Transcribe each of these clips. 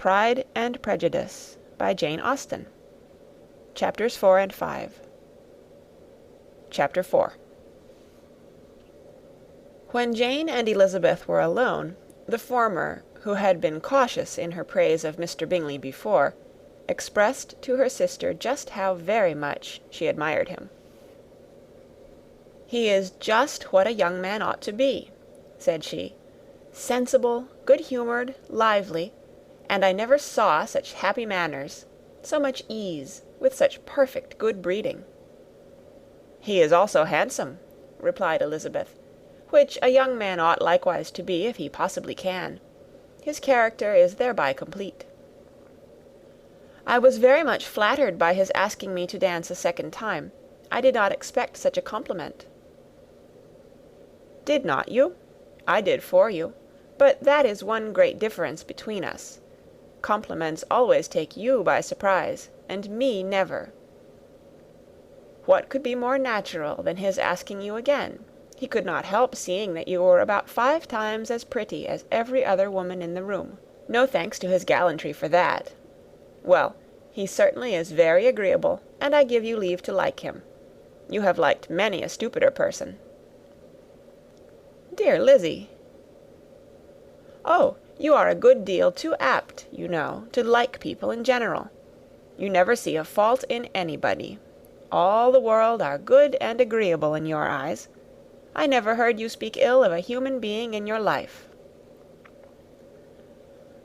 Pride and Prejudice, by Jane Austen. Chapters 4 and 5. Chapter 4. When Jane and Elizabeth were alone, the former, who had been cautious in her praise of Mr. Bingley before, expressed to her sister just how very much she admired him. "He is just what a young man ought to be," said she. "Sensible, good-humoured, lively, and I never saw such happy manners, so much ease, with such perfect good breeding." "He is also handsome," replied Elizabeth, "which a young man ought likewise to be, if he possibly can. His character is thereby complete." "I was very much flattered by his asking me to dance a second time. I did not expect such a compliment." "Did not you? I did for you. But that is one great difference between us. Compliments always take you by surprise, and me never." "What could be more natural than his asking you again? He could not help seeing that you were about 5 times as pretty as every other woman in the room. No thanks to his gallantry for that. Well, he certainly is very agreeable, and I give you leave to like him. You have liked many a stupider person." "Dear Lizzy!" "Oh, you are a good deal too apt, you know, to like people in general. You never see a fault in anybody. All the world are good and agreeable in your eyes. I never heard you speak ill of a human being in your life."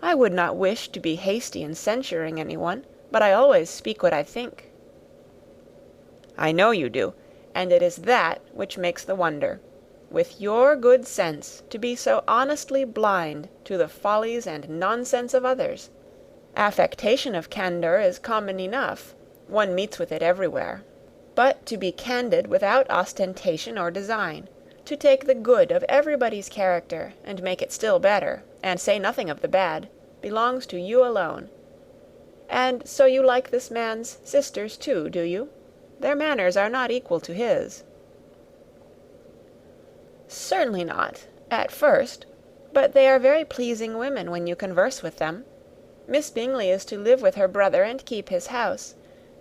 "I would not wish to be hasty in censuring anyone, but I always speak what I think." "I know you do, and it is that which makes the wonder. With your good sense, to be so honestly blind to the follies and nonsense of others. Affectation of candour is common enough, one meets with it everywhere. But to be candid without ostentation or design, to take the good of everybody's character and make it still better, and say nothing of the bad, belongs to you alone. And so you like this man's sisters too, do you? Their manners are not equal to his." "Certainly not, at first, but they are very pleasing women when you converse with them. Miss Bingley is to live with her brother and keep his house,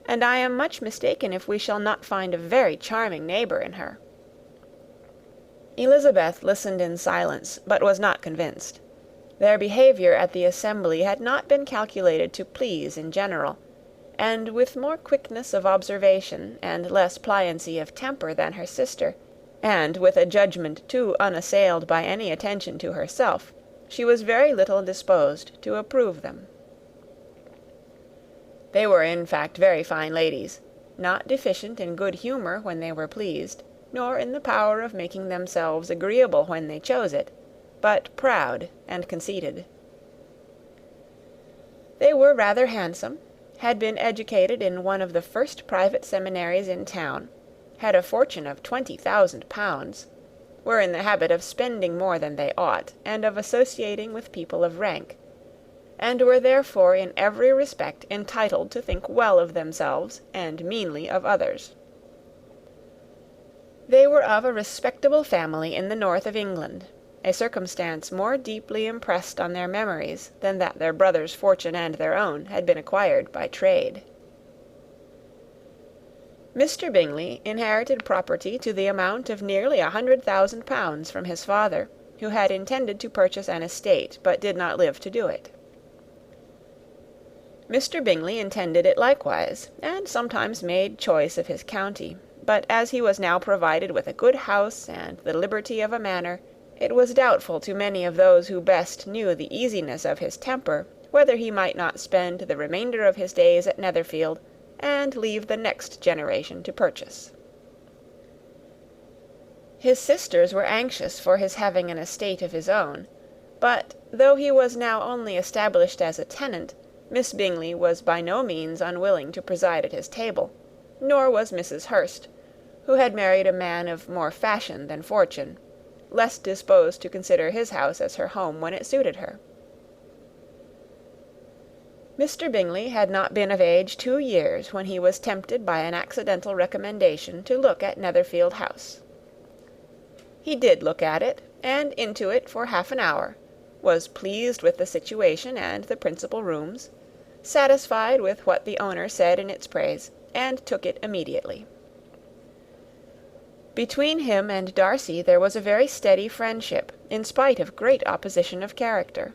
and I am much mistaken if we shall not find a very charming neighbour in her." Elizabeth listened in silence, but was not convinced. Their behaviour at the assembly had not been calculated to please in general, and with more quickness of observation and less pliancy of temper than her sister, and with a judgment too unassailed by any attention to herself, she was very little disposed to approve them. They were in fact very fine ladies, not deficient in good humour when they were pleased, nor in the power of making themselves agreeable when they chose it, but proud and conceited. They were rather handsome, had been educated in one of the first private seminaries in town, had a fortune of 20,000 pounds, were in the habit of spending more than they ought, and of associating with people of rank, and were therefore in every respect entitled to think well of themselves and meanly of others. They were of a respectable family in the north of England, a circumstance more deeply impressed on their memories than that their brother's fortune and their own had been acquired by trade. Mr. Bingley inherited property to the amount of nearly 100,000 pounds from his father, who had intended to purchase an estate, but did not live to do it. Mr. Bingley intended it likewise, and sometimes made choice of his county, but as he was now provided with a good house and the liberty of a manor, it was doubtful to many of those who best knew the easiness of his temper whether he might not spend the remainder of his days at Netherfield, and leave the next generation to purchase. His sisters were anxious for his having an estate of his own, but though he was now only established as a tenant, Miss Bingley was by no means unwilling to preside at his table, nor was Mrs. Hurst, who had married a man of more fashion than fortune, less disposed to consider his house as her home when it suited her. Mr. Bingley had not been of age 2 years when he was tempted by an accidental recommendation to look at Netherfield House. He did look at it, and into it for half an hour, was pleased with the situation and the principal rooms, satisfied with what the owner said in its praise, and took it immediately. Between him and Darcy there was a very steady friendship, in spite of great opposition of character.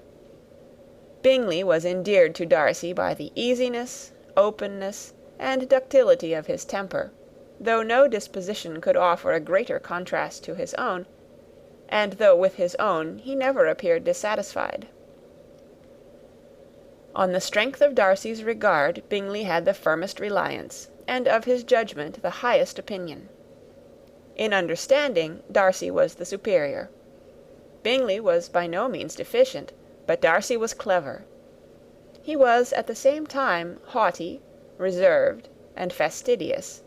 Bingley was endeared to Darcy by the easiness, openness, and ductility of his temper, though no disposition could offer a greater contrast to his own, and though with his own he never appeared dissatisfied. On the strength of Darcy's regard Bingley had the firmest reliance, and of his judgment the highest opinion. In understanding, Darcy was the superior. Bingley was by no means deficient, but Darcy was clever. He was at the same time haughty, reserved, and fastidious,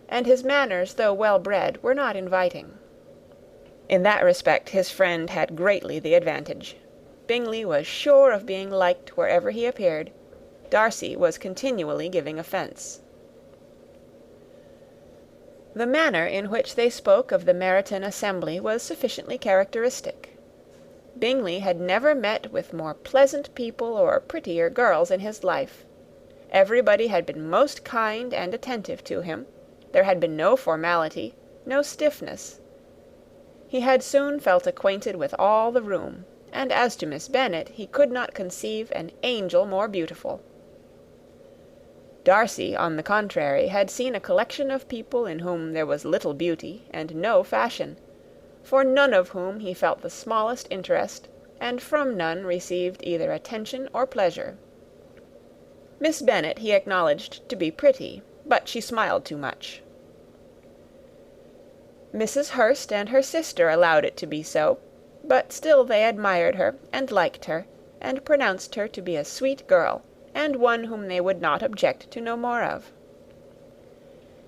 and his manners, though well bred, were not inviting. In that respect his friend had greatly the advantage. Bingley was sure of being liked wherever he appeared. Darcy was continually giving offence. The manner in which they spoke of the Meryton assembly was sufficiently characteristic. Bingley had never met with more pleasant people or prettier girls in his life. Everybody had been most kind and attentive to him. There had been no formality, no stiffness. He had soon felt acquainted with all the room, and as to Miss Bennet, he could not conceive an angel more beautiful. Darcy, on the contrary, had seen a collection of people in whom there was little beauty and no fashion, for none of whom he felt the smallest interest, and from none received either attention or pleasure. Miss Bennet he acknowledged to be pretty, but she smiled too much. Mrs. Hurst and her sister allowed it to be so, but still they admired her, and liked her, and pronounced her to be a sweet girl, and one whom they would not object to know more of.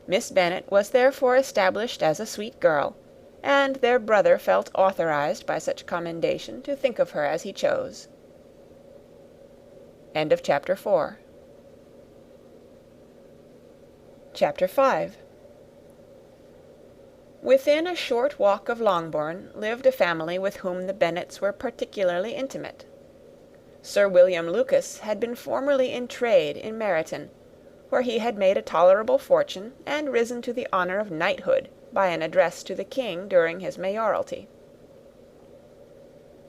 Miss Bennet was therefore established as a sweet girl, and their brother felt authorized by such commendation to think of her as he chose. End of chapter 4. Chapter 5. Within a short walk of Longbourn lived a family with whom the Bennets were particularly intimate. Sir William Lucas had been formerly in trade in Meryton, where he had made a tolerable fortune, and risen to the honour of knighthood by an address to the king during his mayoralty.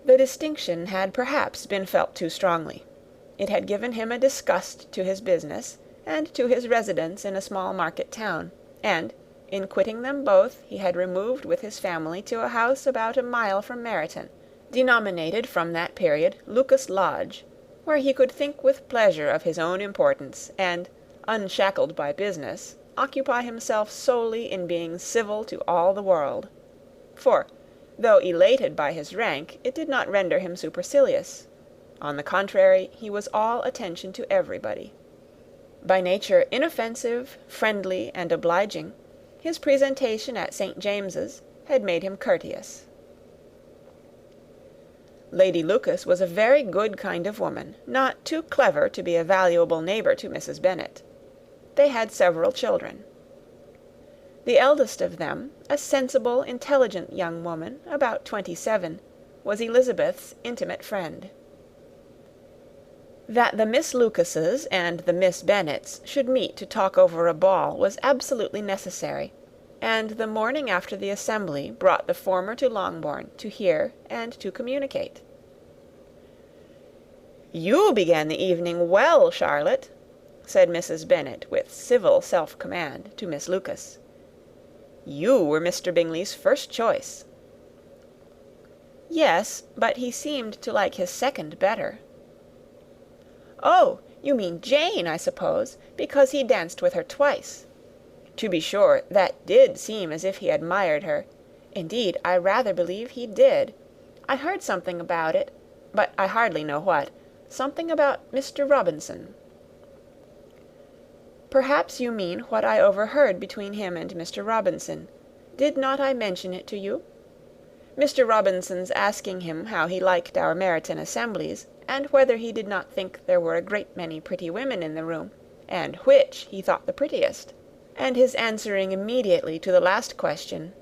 The distinction had perhaps been felt too strongly. It had given him a disgust to his business, and to his residence in a small market town, and, in quitting them both, he had removed with his family to a house about a mile from Meryton, denominated from that period Lucas Lodge, where he could think with pleasure of his own importance, and, unshackled by business, occupy himself solely in being civil to all the world. For, though elated by his rank, it did not render him supercilious. On the contrary, he was all attention to everybody. By nature inoffensive, friendly, and obliging, his presentation at St. James's had made him courteous. Lady Lucas was a very good kind of woman, not too clever to be a valuable neighbour to Mrs. Bennet. They had several children. The eldest of them, a sensible, intelligent young woman, about 27, was Elizabeth's intimate friend. That the Miss Lucases and the Miss Bennets should meet to talk over a ball was absolutely necessary, and the morning after the assembly brought the former to Longbourn to hear and to communicate. "You began the evening well, Charlotte," said Mrs. Bennet with civil self-command to Miss Lucas. "You were Mr. Bingley's first choice." "Yes, but he seemed to like his second better." "Oh, you mean Jane, I suppose, because he danced with her twice. To be sure, that did seem as if he admired her. Indeed, I rather believe he did. I heard something about it, but I hardly know what. Something about Mr. Robinson." "Perhaps you mean what I overheard between him and Mr. Robinson. Did not I mention it to you? Mr. Robinson's asking him how he liked our Meryton assemblies, and whether he did not think there were a great many pretty women in the room, and which he thought the prettiest, and his answering immediately to the last question,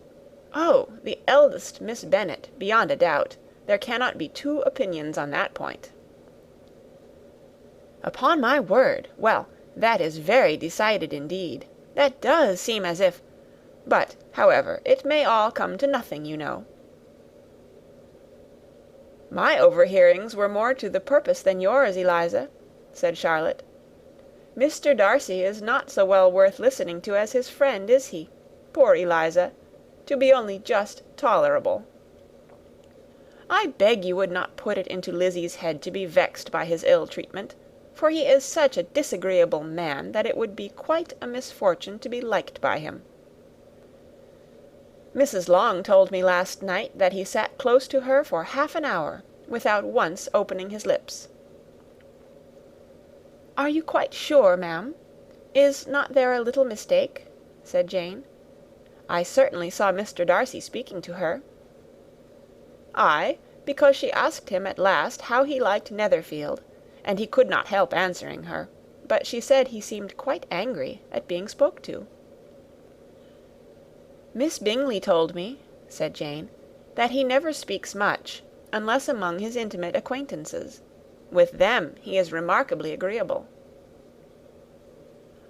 'Oh, the eldest Miss Bennet, beyond a doubt. There cannot be two opinions on that point." "Upon my word! Well, that is very decided indeed. That does seem as if... But, however, it may all come to nothing, you know." "My overhearings were more to the purpose than yours, Eliza," said Charlotte. "Mr. Darcy is not so well worth listening to as his friend, is he? Poor Eliza! To be only just tolerable. I beg you would not put it into Lizzie's head to be vexed by his ill treatment, for he is such a disagreeable man that it would be quite a misfortune to be liked by him. Mrs. Long told me last night that he sat close to her for half an hour, without once opening his lips." "Are you quite sure, ma'am? Is not there a little mistake?" said Jane. "I certainly saw Mr. Darcy speaking to her." "Aye, because she asked him at last how he liked Netherfield, and he could not help answering her, but she said he seemed quite angry at being spoke to." "Miss Bingley told me," said Jane, "that he never speaks much, unless among his intimate acquaintances. With them he is remarkably agreeable."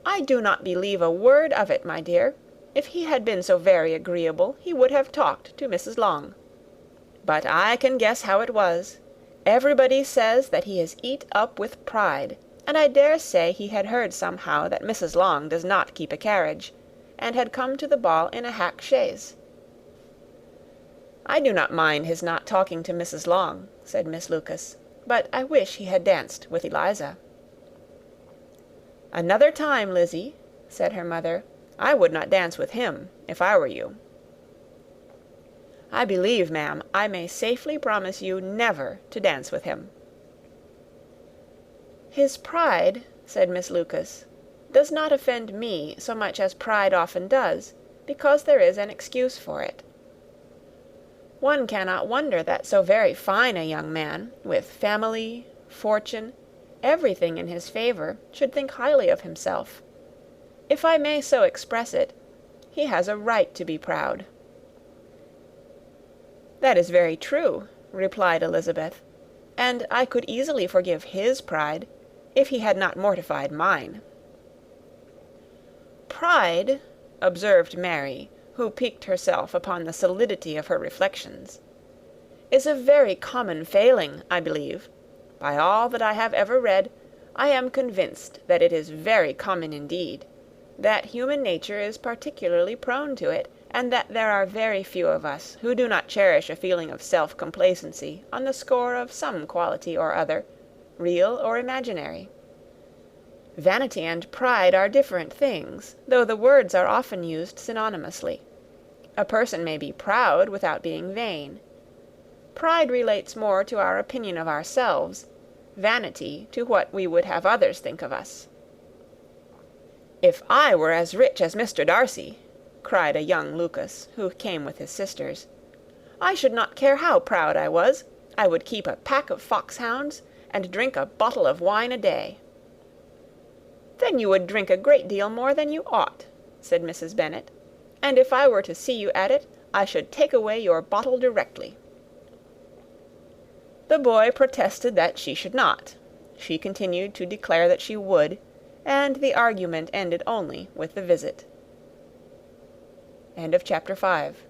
"I do not believe a word of it, my dear. If he had been so very agreeable, he would have talked to Mrs. Long. But I can guess how it was. Everybody says that he is eat up with pride, and I dare say he had heard somehow that Mrs. Long does not keep a carriage, and had come to the ball in a hack chaise." "I do not mind his not talking to Mrs. Long," said Miss Lucas, "but I wish he had danced with Eliza." "Another time, Lizzy," said her mother, "I would not dance with him, if I were you." "I believe, ma'am, I may safely promise you never to dance with him." "His pride," said Miss Lucas, "does not offend me so much as pride often does, because there is an excuse for it. One cannot wonder that so very fine a young man, with family, fortune, everything in his favour, should think highly of himself. If I may so express it, he has a right to be proud." "That is very true," replied Elizabeth, "and I could easily forgive his pride, if he had not mortified mine." "Pride," observed Mary, who piqued herself upon the solidity of her reflections, "is a very common failing, I believe. By all that I have ever read, I am convinced that it is very common indeed, that human nature is particularly prone to it, and that there are very few of us who do not cherish a feeling of self-complacency on the score of some quality or other, real or imaginary. Vanity and pride are different things, though the words are often used synonymously. A person may be proud without being vain. Pride relates more to our opinion of ourselves, vanity to what we would have others think of us." "If I were as rich as Mr. Darcy," cried a young Lucas, who came with his sisters, "I should not care how proud I was. I would keep a pack of foxhounds, and drink a bottle of wine a day." "Then you would drink a great deal more than you ought," said Mrs. Bennet, "and if I were to see you at it, I should take away your bottle directly." The boy protested that she should not. She continued to declare that she would, and the argument ended only with the visit. End of chapter 5.